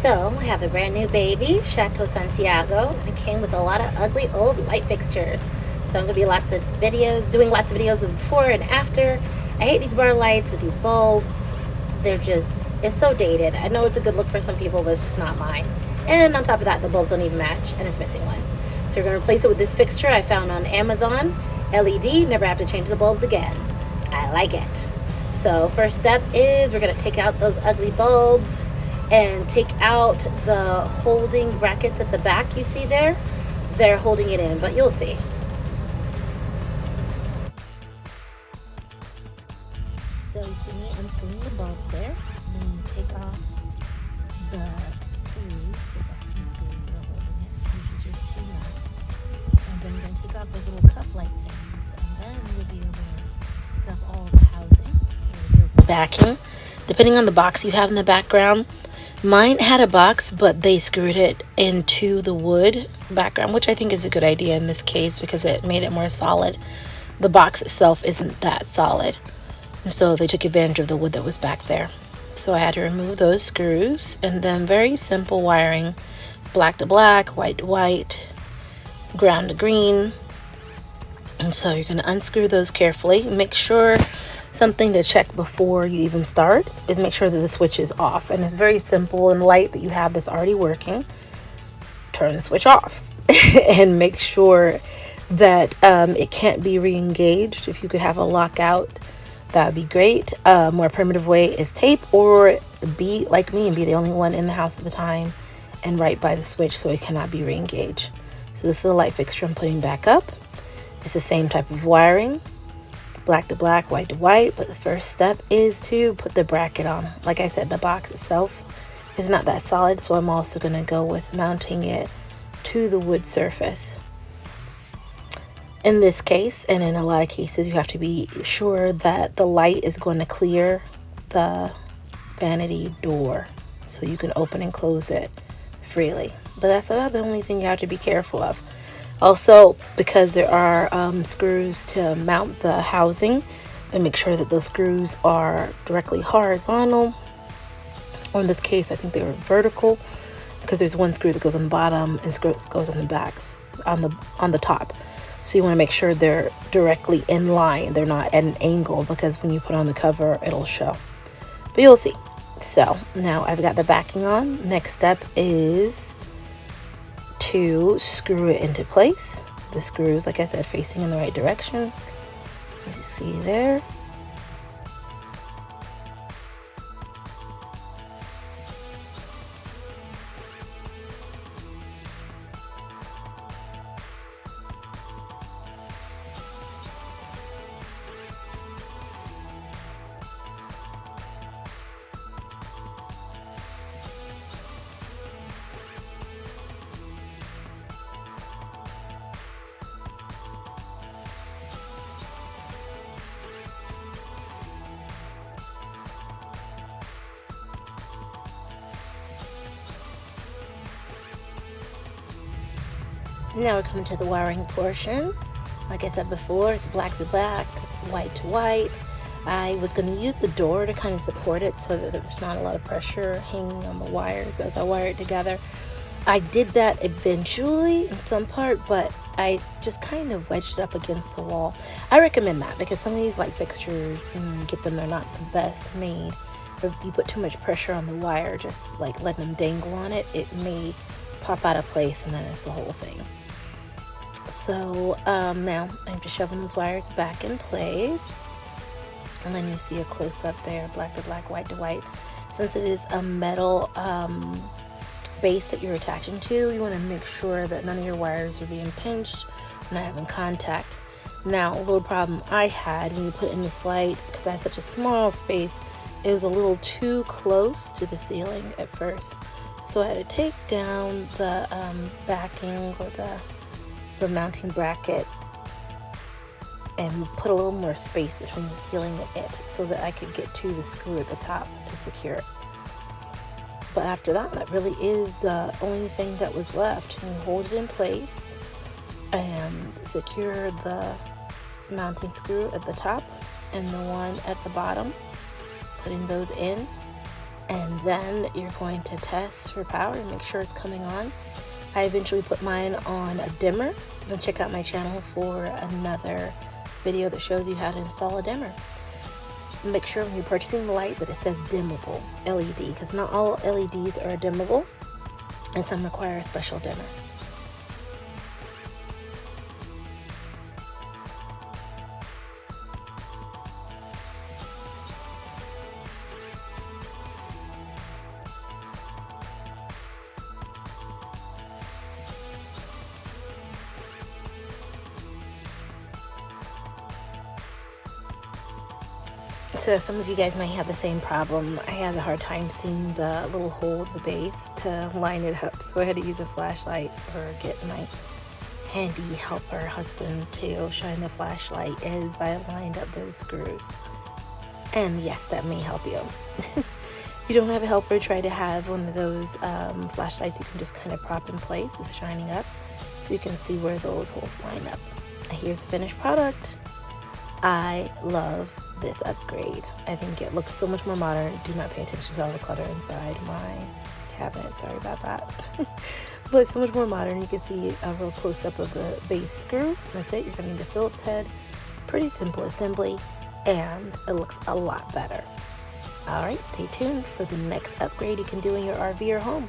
So I have a brand new baby, Chateau Santiago, and it came with a lot of ugly old light fixtures. So I'm going to be doing lots of videos of before and after. I hate these bar lights with these bulbs. It's so dated. I know it's a good look for some people, but it's just not mine. And on top of that, the bulbs don't even match, and it's missing one. So we're going to replace it with this fixture I found on Amazon. LED, never have to change the bulbs again. I like it. So first step is we're going to take out those ugly bulbs and take out the holding brackets at the back you see there. They're holding it in, but you'll see. So you see me unscrewing the bulbs there. Then you take off the screws, the backing screws that are holding it, usually just two nuts. And then you're going to take off the little cup-like things, and then you'll be able to pick up all the housing, the backing, depending on the box you have in the background. Mine had a box, but they screwed it into the wood background, which I think is a good idea in this case because it made it more solid. The box itself isn't that solid, and so they took advantage of the wood that was back there. So I had to remove those screws, and then very simple wiring, black to black, white to white, ground to green. And so you're going to unscrew those carefully. Make sure, something to check before you even start is make sure that the switch is off. And it's very simple and light that you have this already working. Turn the switch off and make sure that it can't be re-engaged. If you could have a lockout, that would be great. More primitive way is tape, or be like me and be the only one in the house at the time and right by the switch so it cannot be re-engaged. So this is the light fixture I'm putting back up. It's the same type of wiring, black to black, white to white, but the first step is to put the bracket on. Like I said, the box itself is not that solid, so I'm also going to go with mounting it to the wood surface. In this case, and in a lot of cases, you have to be sure that the light is going to clear the vanity door so you can open and close it freely. But that's about the only thing you have to be careful of. Also, because there are screws to mount the housing, and make sure that those screws are directly horizontal, or in this case I think they were vertical, because there's one screw that goes on the bottom and screw goes on the backs on the top. So you want to make sure they're directly in line, they're not at an angle, because when you put on the cover it'll show, but you'll see. So now I've got the backing on. Next step is to screw it into place. The screws, like I said, facing in the right direction, as you see there. Now we're coming to the wiring portion. Like I said before, it's black to black, white to white. I was going to use the door to kind of support it so that there's not a lot of pressure hanging on the wires as I wire it together. I did that eventually in some part, but I just kind of wedged it up against the wall. I recommend that because some of these light fixtures, you get them, they're not the best made. If you put too much pressure on the wire, just like letting them dangle on it, it may pop out of place, and then it's the whole thing. So now I'm just shoving those wires back in place, and then you see a close-up there, black to black, white to white. Since it is a metal base that you're attaching to, you want to make sure that none of your wires are being pinched and not having contact. Now, a little problem I had when you put in this light, because I have such a small space, it was a little too close to the ceiling at first. So I had to take down the backing, or the mounting bracket, and put a little more space between the ceiling and it so that I could get to the screw at the top to secure it. But after that really is the only thing that was left. You hold it in place and secure the mounting screw at the top and the one at the bottom, putting those in, And then you're going to test for power and make sure it's coming on. I eventually put mine on a dimmer. Then check out my channel for another video that shows you how to install a dimmer. Make sure when you're purchasing the light that it says dimmable LED, because not all LEDs are dimmable and some require a special dimmer. So some of you guys might have the same problem. I had a hard time seeing the little hole at the base to line it up, so I had to use a flashlight or get my handy helper husband to shine the flashlight as I lined up those screws. And yes, that may help you. If you don't have a helper, try to have one of those flashlights you can just kind of prop in place. It's shining up so you can see where those holes line up. Here's the finished product. I love this upgrade. I think it looks so much more modern. Do not pay attention to all the clutter inside my cabinet. Sorry about that. But it's so much more modern. You can see a real close-up of the base screw. That's it. You're going to need a Phillips head. Pretty simple assembly, and it looks a lot better. Alright, stay tuned for the next upgrade you can do in your RV or home.